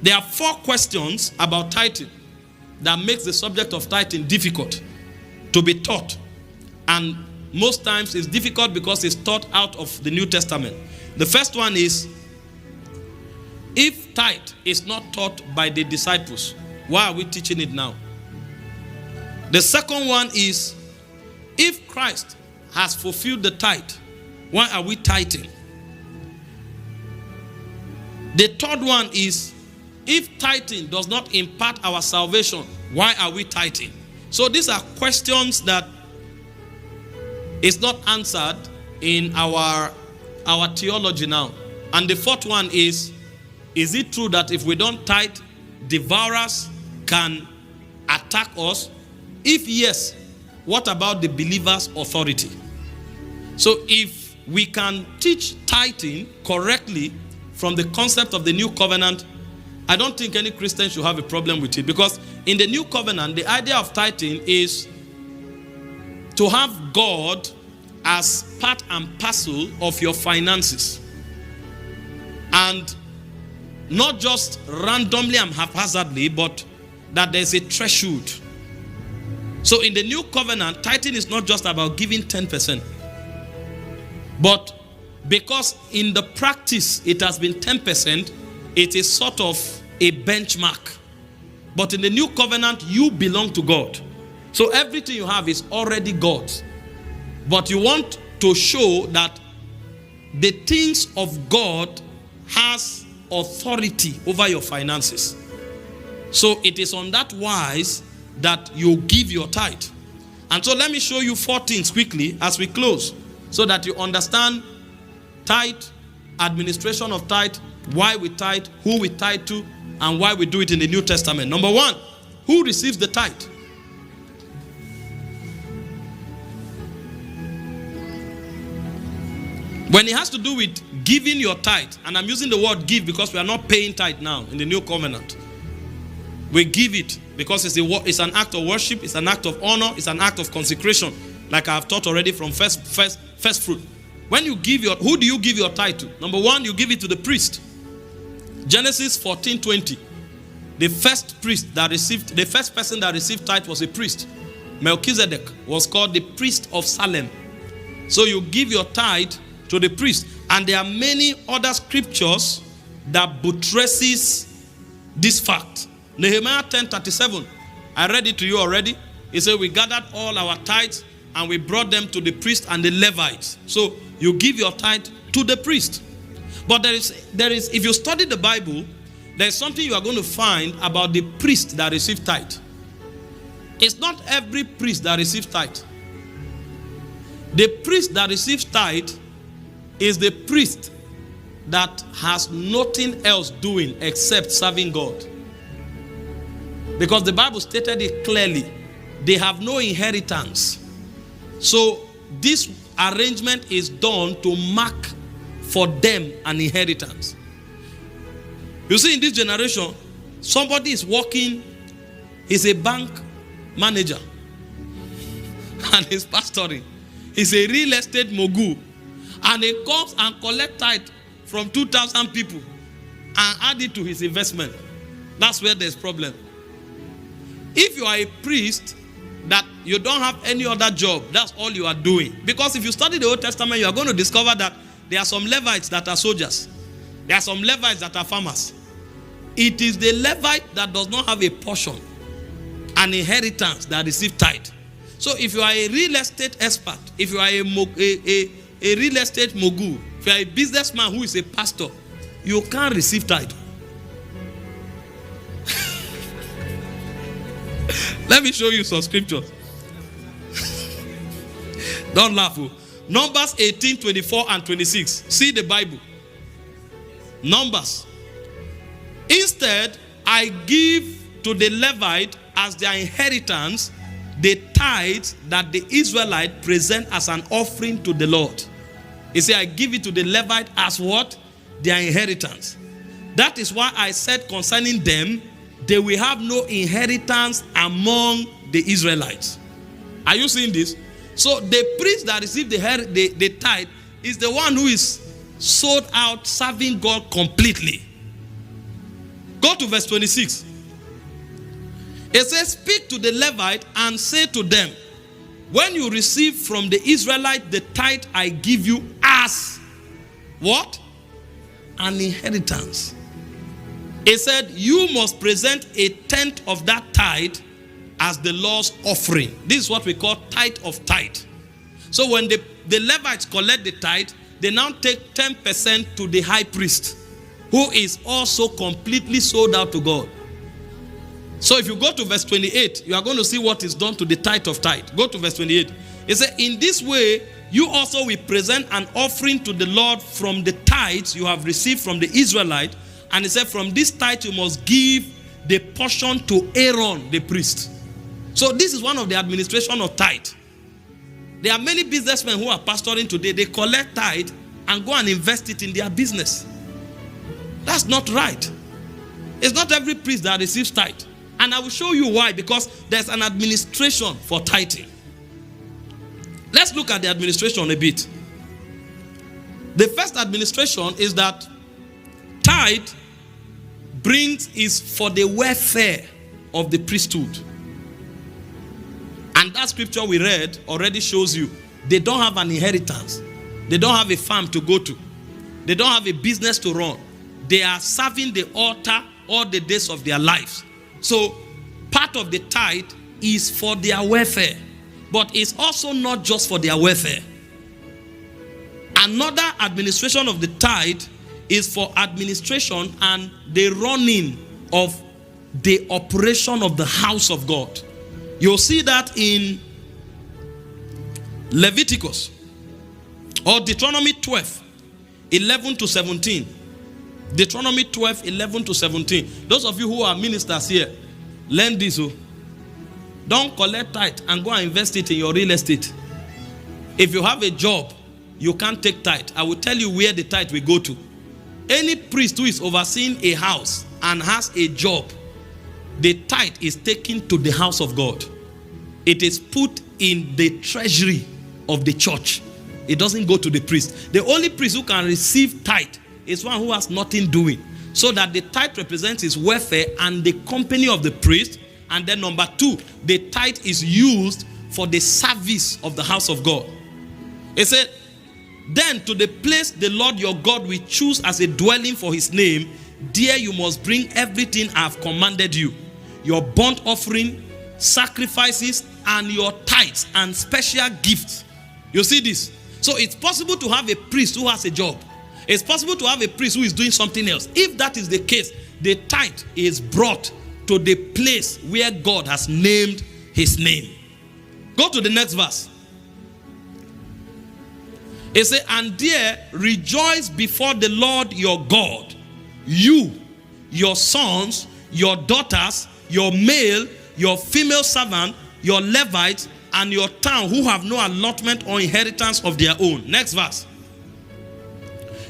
There are 4 questions about tithing that makes the subject of tithing difficult to be taught. And most times it's difficult because it's taught out of the New Testament. The first one is, if tithe is not taught by the disciples, why are we teaching it now? The second one is, if Christ has fulfilled the tithe, why are we tithing? The third one is, if tithing does not impart our salvation, why are we tithing? So these are questions that is not answered in our theology now. And the fourth one is it true that if we don't tithe, devourers can attack us? If yes, what about the believer's authority? So if we can teach tithing correctly from the concept of the new covenant, I don't think any Christian should have a problem with it. Because in the new covenant, the idea of tithing is to have God as part and parcel of your finances. And not just randomly and haphazardly, but that there's a threshold. So in the new covenant, tithing is not just about giving 10%. But because in the practice it has been 10%, it is sort of a benchmark. But in the new covenant, you belong to God. So everything you have is already God's. But you want to show that the things of God has authority over your finances. So it is on that wise that you give your tithe. And so let me show you 4 things quickly as we close, so that you understand tithe, administration of tithe, why we tithe, who we tithe to, and why we do it in the New Testament. Number 1, who receives the tithe? When it has to do with giving your tithe, and I'm using the word give because we are not paying tithe now in the new covenant. We give it because it's an act of worship, it's an act of honor, it's an act of consecration, like I have taught already from first fruit. When you give who do you give your tithe to? Number 1, you give it to the priest. Genesis 14:20. The first person that received tithe was a priest. Melchizedek was called the priest of Salem. So you give your tithe to the priest. And there are many other scriptures that buttresses this fact. Nehemiah 10:37. I read it to you already. It said, we gathered all our tithes and we brought them to the priest and the Levites. So you give your tithe to the priest. But there is, if you study the Bible, there is something you are going to find about the priest that received tithe. It's not every priest that receives tithe. The priest that receives tithe is the priest that has nothing else doing except serving God. Because the Bible stated it clearly. They have no inheritance. So this arrangement is done to mark for them an inheritance. You see, in this generation, somebody is working, he's a bank manager and he's pastoring. He's a real estate mogul. And he comes and collects tithe from 2,000 people and add it to his investment. That's where there's problem. If you are a priest that you don't have any other job, that's all you are doing. Because if you study the Old Testament, you are going to discover that there are some Levites that are soldiers. There are some Levites that are farmers. It is the Levite that does not have a portion, an inheritance, that receive tithe. So if you are a real estate expert, if you are a real estate mogul, if you are a businessman who is a pastor, you can't receive tithe. Let me show you some scriptures. Don't laugh. Numbers 18:24 and 26. See the Bible. Numbers. Instead, I give to the Levite as their inheritance the tithes that the Israelite present as an offering to the Lord. He said, I give it to the Levite as what? Their inheritance. That is why I said concerning them, they will have no inheritance among the Israelites. Are you seeing this? So the priest that received the tithe is the one who is sold out, serving God completely. Go to verse 26. It says, speak to the Levite and say to them, when you receive from the Israelite the tithe I give you as what? An inheritance. It said, you must present a tenth of that tithe as the Lord's offering. This is what we call tithe of tithe. So when the Levites collect the tithe, they now take 10% to the high priest, who is also completely sold out to God. So if you go to verse 28, you are going to see what is done to the tithe of tithe. Go to verse 28. It says, in this way, you also will present an offering to the Lord from the tithes you have received from the Israelite. And he said, from this tithe you must give the portion to Aaron, the priest. So this is one of the administration of tithe. There are many businessmen who are pastoring today. They collect tithe and go and invest it in their business. That's not right. It's not every priest that receives tithe. And I will show you why, because there's an administration for tithing. Let's look at the administration a bit. The first administration is that tithe is for the welfare of the priesthood. And that scripture we read already shows you they don't have an inheritance. They don't have a farm to go to. They don't have a business to run. They are serving the altar all the days of their lives. So part of the tithe is for their welfare. But it's also not just for their welfare. Another administration of the tithe is for administration and the running of the operation of the house of God. You'll see that in Leviticus or Deuteronomy 12, 11 to 17. Deuteronomy 12, 11 to 17. Those of you who are ministers here, learn this. Don't collect tithe and go and invest it in your real estate. If you have a job, you can't take tithe. I will tell you where the tithe will go to. Any priest who is overseeing a house and has a job, the tithe is taken to the house of God. It is put in the treasury of the church. It doesn't go to the priest. The only priest who can receive tithe is one who has nothing doing. So that the tithe represents his welfare and the company of the priest. And then number two, the tithe is used for the service of the house of God. It said, then to the place the Lord your God will choose as a dwelling for his name, there you must bring everything I have commanded you. Your burnt offering, sacrifices, and your tithes and special gifts. You see this? So it's possible to have a priest who has a job. It's possible to have a priest who is doing something else. If that is the case, the tithe is brought to the place where God has named his name. Go to the next verse. It says, and there rejoice before the Lord your God, you, your sons, your daughters, your male, your female servant, your Levites, and your town who have no allotment or inheritance of their own. Next verse.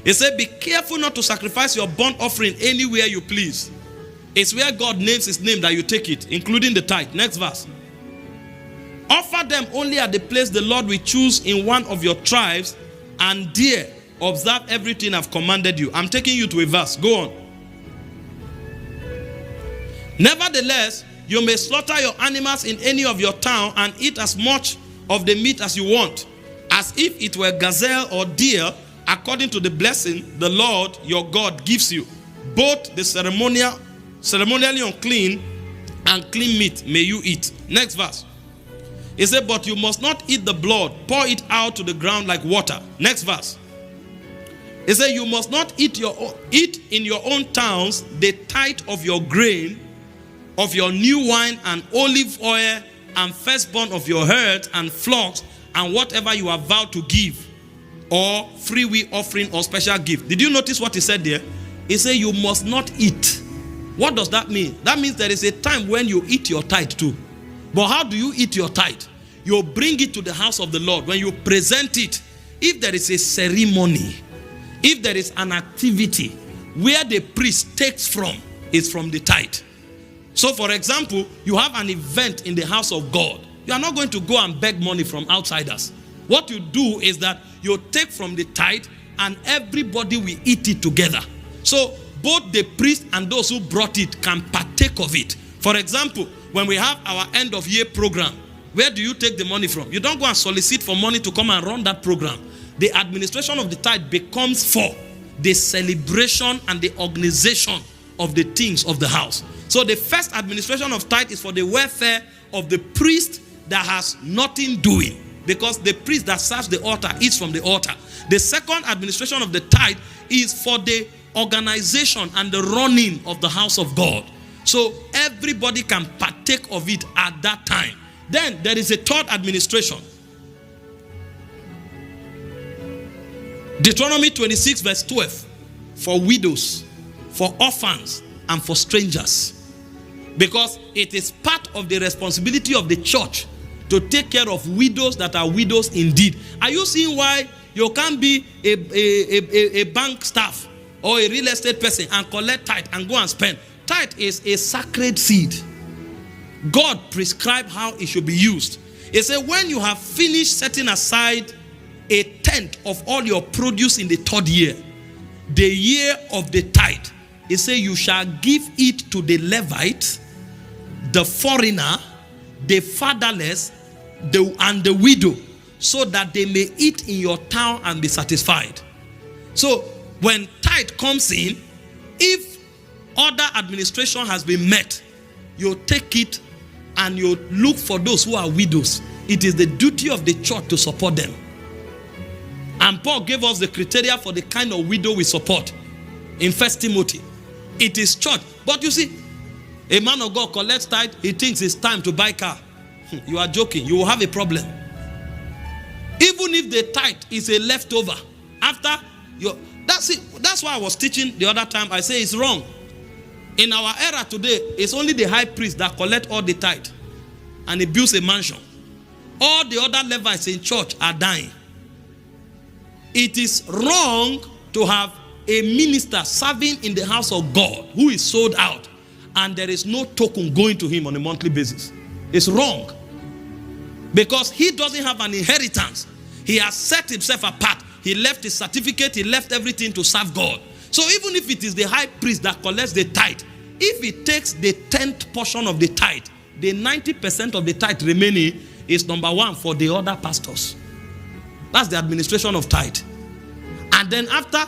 It said, be careful not to sacrifice your burnt offering anywhere you please. It's where God names his name that you take it, including the tithe. Next verse. Offer them only at the place the Lord will choose in one of your tribes, and there observe everything I've commanded you. I'm taking you to a verse. Go on. Nevertheless, you may slaughter your animals in any of your town and eat as much of the meat as you want, as if it were gazelle or deer, according to the blessing the Lord your God gives you. Both the ceremonially unclean and clean meat may you eat. Next verse. It said, but you must not eat the blood. Pour it out to the ground like water. Next verse. It said, you must not eat in your own towns the tithe of your grain, of your new wine and olive oil, and firstborn of your herds and flocks, and whatever you have vowed to give, or freewill offering or special gift. Did you notice what he said there? He said, you must not eat. What does that mean? That means there is a time when you eat your tithe too. But how do you eat your tithe? You bring it to the house of the Lord. When you present it, if there is a ceremony, if there is an activity where the priest takes from, is from the tithe. So for example, you have an event in the house of God. You are not going to go and beg money from outsiders. What you do is that you take from the tithe and everybody will eat it together. So both the priest and those who brought it can partake of it. For example, when we have our end of year program, where do you take the money from? You don't go and solicit for money to come and run that program. The administration of the tithe becomes for the celebration and the organization of the things of the house. So the first administration of tithe is for the welfare of the priest that has nothing doing, because the priest that serves the altar eats from the altar. The second administration of the tithe is for the organization and the running of the house of God. So everybody can partake of it at that time. Then there is a third administration. Deuteronomy 26 verse 12. For widows, for orphans, and for strangers. Because it is part of the responsibility of the church to take care of widows that are widows indeed. Are you seeing why you can't be a bank staff or a real estate person and collect tithe and go and spend? Tithe is a sacred seed. God prescribed how it should be used. He said, when you have finished setting aside a tenth of all your produce in the third year, the year of the tithe, he said, you shall give it to the Levite, the foreigner, the fatherless, and the widow, so that they may eat in your town and be satisfied. So when tithe comes in, if other administration has been met, you take it and you look for those who are widows. It is the duty of the church to support them. And Paul gave us the criteria for the kind of widow we support in 1 Timothy. It is church. But you see, a man of God collects tithe, he thinks it's time to buy car. You are joking. You will have a problem. Even if the tithe is a leftover, after your, that's it. That's why I was teaching the other time. I say it's wrong. In our era today, it's only the high priest that collect all the tithe and he builds a mansion. All the other Levites in church are dying. It is wrong to have a minister serving in the house of God who is sold out and there is no token going to him on a monthly basis. It's wrong. Because he doesn't have an inheritance. He has set himself apart. He left his certificate. He left everything to serve God. So even if it is the high priest that collects the tithe, if he takes the 10th portion of the tithe, the 90% of the tithe remaining is number one for the other pastors. That's the administration of tithe. And then after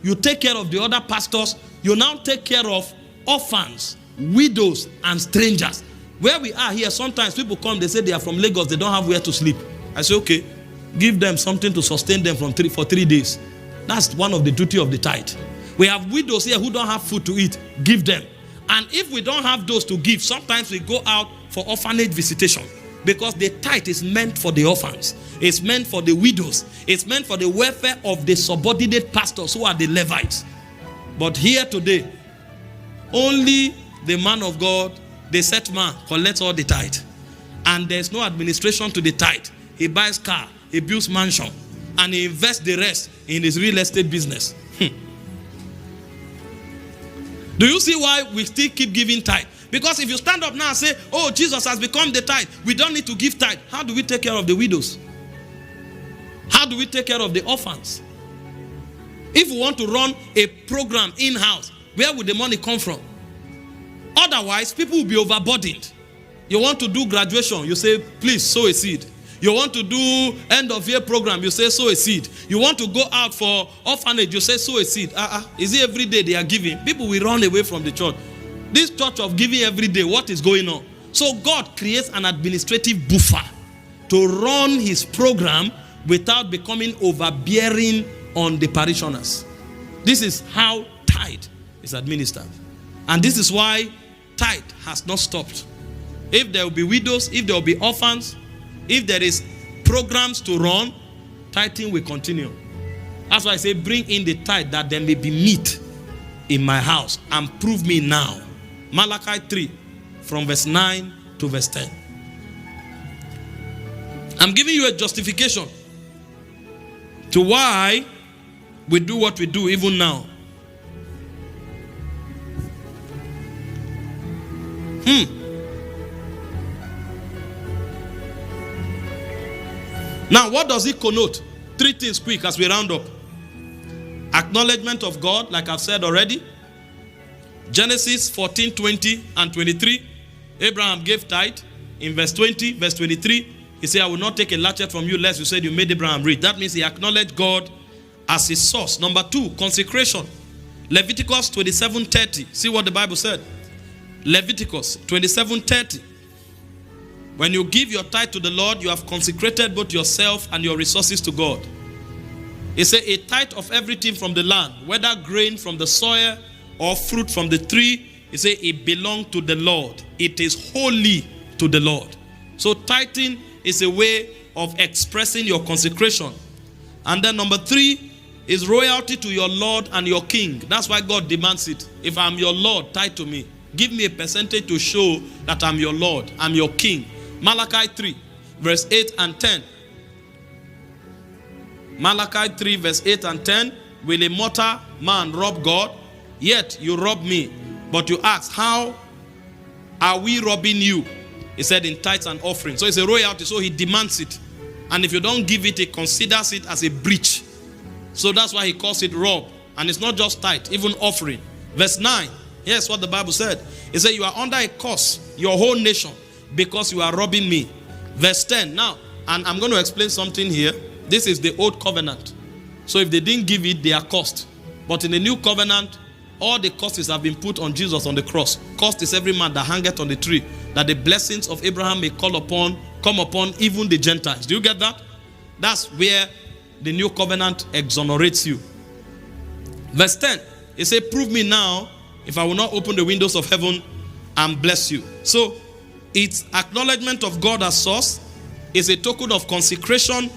you take care of the other pastors, you now take care of orphans, widows, and strangers. Where we are here, sometimes people come, they say they are from Lagos, they don't have where to sleep. I say, okay, give them something to sustain them for 3 days. That's one of the duty of the tithe. We have widows here who don't have food to eat. Give them. And if we don't have those to give, sometimes we go out for orphanage visitation. Because the tithe is meant for the orphans. It's meant for the widows. It's meant for the welfare of the subordinate pastors who are the Levites. But here today, only the man of God, the set man, collects all the tithe. And there's no administration to the tithe. He buys car, he builds mansion, and he invests the rest in his real estate business. Do you see why we still keep giving tithe? Because if you stand up now and say, oh, Jesus has become the tithe, we don't need to give tithe. How do we take care of the widows? How do we take care of the orphans? If we want to run a program in-house, where would the money come from? Otherwise, people will be overburdened. You want to do graduation, you say, please sow a seed. You want to do end of year program, you say sow a seed. You want to go out for orphanage, you say sow a seed. Is it every day they are giving? People will run away from the church. This church of giving every day, what is going on? So God creates an administrative buffer to run his program without becoming overbearing on the parishioners. This is how tithe is administered. And this is why tithe has not stopped. If there will be widows, if there will be orphans, if there is programs to run, tithing will continue. That's why I say bring in the tithe that there may be meat in my house, and prove me now. Malachi 3 from verse 9 to verse 10. I'm giving you a justification to why we do what we do even now. Now, what does it connote? 3 things quick as we round up. Acknowledgement of God, like I've said already. Genesis 14, 20 and 23. Abraham gave tithe. In verse 20, verse 23, he said, I will not take a latchet from you lest you said you made Abraham rich. That means he acknowledged God as his source. Number 2, consecration. Leviticus 27:30. See what the Bible said. Leviticus 27:30. When you give your tithe to the Lord, you have consecrated both yourself and your resources to God. It says a tithe of everything from the land, whether grain from the soil or fruit from the tree, it says it belongs to the Lord. It is holy to the Lord. So tithing is a way of expressing your consecration. And then number 3 is royalty to your Lord and your King. That's why God demands it. If I'm your Lord, tithe to me. Give me a percentage to show that I'm your Lord, I'm your King. Malachi 3, verse 8 and 10. Malachi 3, verse 8 and 10. Will a mortal man rob God? Yet you rob me. But you ask, how are we robbing you? He said in tithes and offerings. So it's a royalty, so he demands it. And if you don't give it, he considers it as a breach. So that's why he calls it rob. And it's not just tithe, even offering. Verse 9. Here's what the Bible said. It said, you are under a curse, your whole nation, because you are robbing me. Verse 10. Now, and I'm going to explain something here. This is the old covenant. So if they didn't give it, they are cursed. But in the new covenant, all the curses have been put on Jesus on the cross. Cursed is every man that hangeth on the tree, that the blessings of Abraham may come upon even the Gentiles. Do you get that? That's where the new covenant exonerates you. Verse 10. It says, prove me now if I will not open the windows of heaven and bless you. So, it's acknowledgement of God as source, is a token of consecration,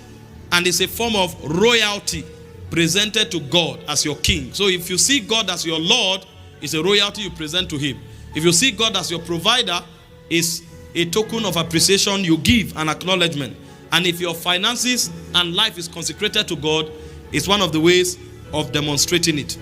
and it's a form of royalty presented to God as your King. So, if you see God as your Lord, it's a royalty you present to him. If you see God as your provider, it's a token of appreciation you give, an acknowledgement. And if your finances and life is consecrated to God, it's one of the ways of demonstrating it.